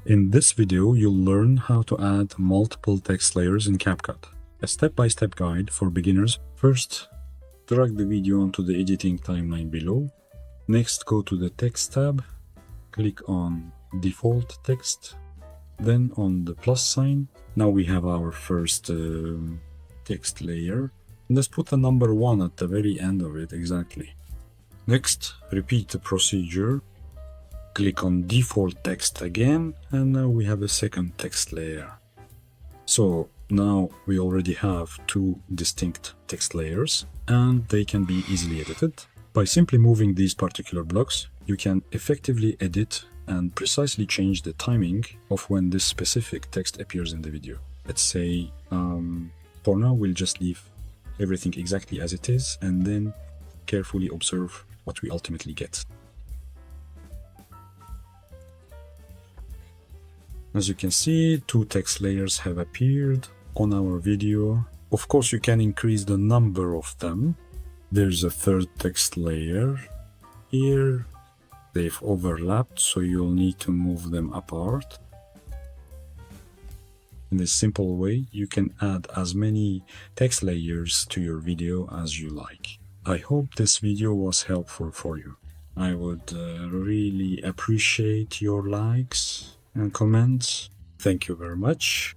In this video, you'll learn how to add multiple text layers in CapCut. A step-by-step guide for beginners. First, drag the video onto the editing timeline below. Next, go to the Text tab, click on Default Text, then on the plus sign. Now we have our first text layer. Let's put a number 1 at the very end of it, exactly. Next, repeat the procedure. Click on Default Text again, and now we have a second text layer. So now we already have two distinct text layers, and they can be easily edited. By simply moving these particular blocks, you can effectively edit and precisely change the timing of when this specific text appears in the video. Let's say, for now, we'll just leave everything exactly as it is, and then carefully observe what we ultimately get. As you can see, two text layers have appeared on our video. Of course, you can increase the number of them. There's a third text layer here. They've overlapped, so you'll need to move them apart. In this simple way, you can add as many text layers to your video as you like. I hope this video was helpful for you. I would really appreciate your likes and comments. Thank you very much.